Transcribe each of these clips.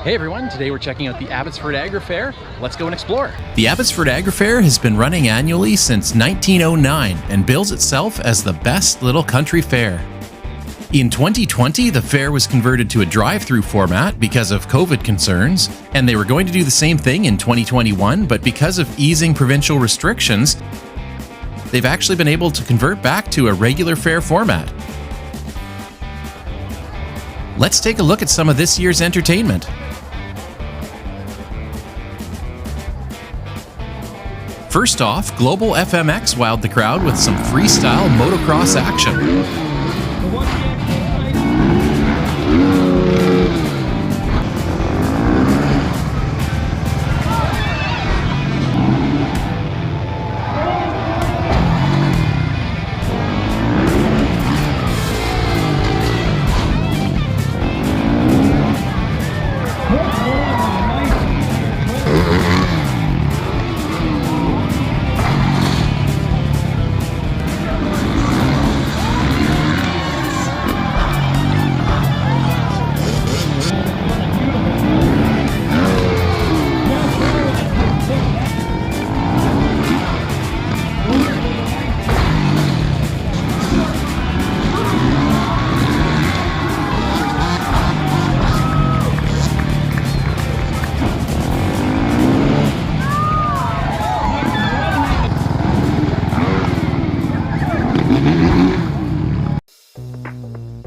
Hey everyone, today we're checking out the Abbotsford Agrifair. Let's go and explore. The Abbotsford Agrifair has been running annually since 1909 and bills itself as the best little country fair. In 2020, the fair was converted to a drive-through format because of COVID concerns, and they were going to do the same thing in 2021, but because of easing provincial restrictions, they've actually been able to convert back to a regular fair format. Let's take a look at some of this year's entertainment. First off, Global FMX wowed the crowd with some freestyle motocross action.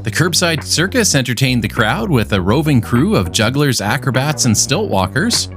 The CURBSIDE CIRCUS entertained the crowd with a roving crew of jugglers, acrobats, and stilt walkers.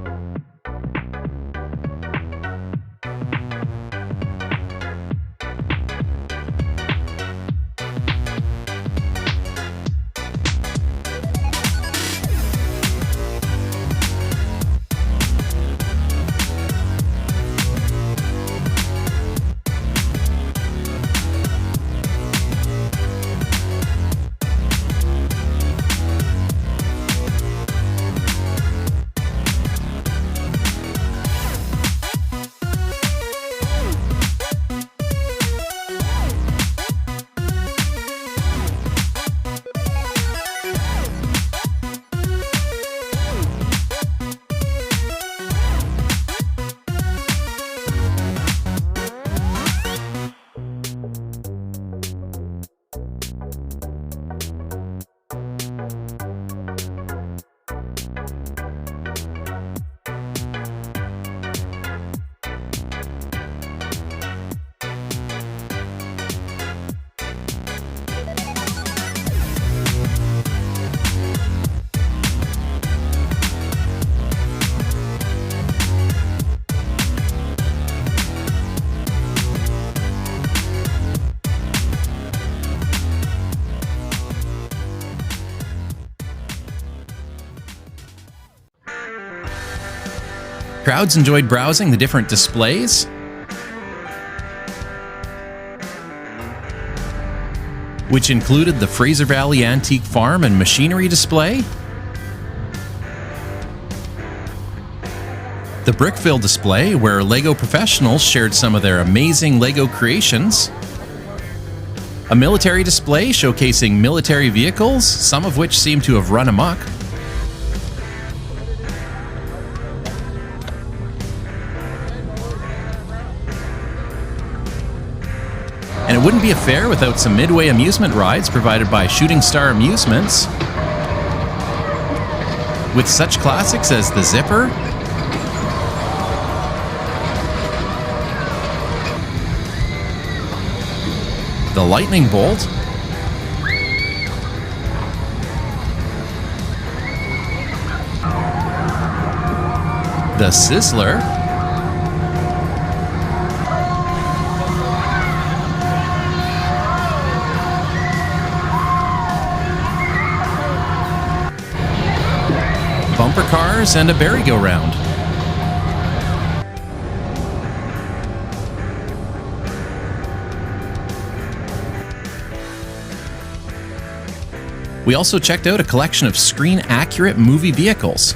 Crowds enjoyed browsing the different displays, which included the Fraser Valley Antique Farm and Machinery display, the BRICKVILLE display, where LEGO professionals shared some of their amazing LEGO creations, a military display showcasing military vehicles, some of which seem to have run amok, and it wouldn't be a fair without some Midway amusement rides provided by Shooting Star Amusements, with such classics as the Zipper, the Lightning Bolt, the Sizzler, bumper cars, and a merry-go-round. We also checked out a collection of screen-accurate movie vehicles.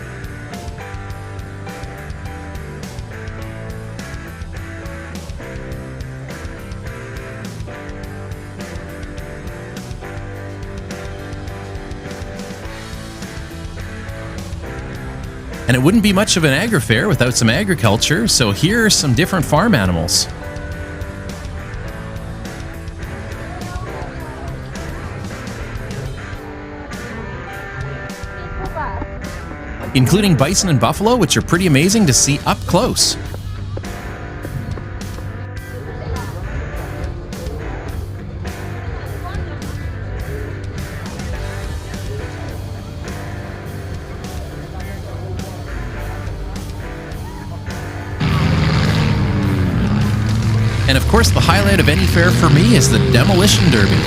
And it wouldn't be much of an agri-fair without some agriculture, so here are some different farm animals. Including bison and buffalo, which are pretty amazing to see up close. And of course, the highlight of any fair for me is the Demolition Derby.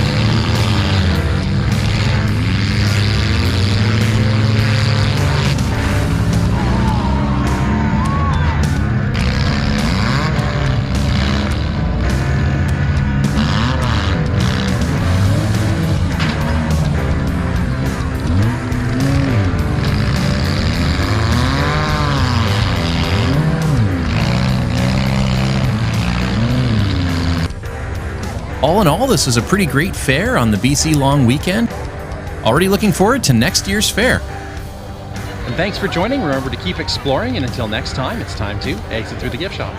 All in all, this is a pretty great fair on the BC long weekend. Already looking forward to next year's fair. And thanks for joining. Remember to keep exploring, and until next time, it's time to exit through the gift shop.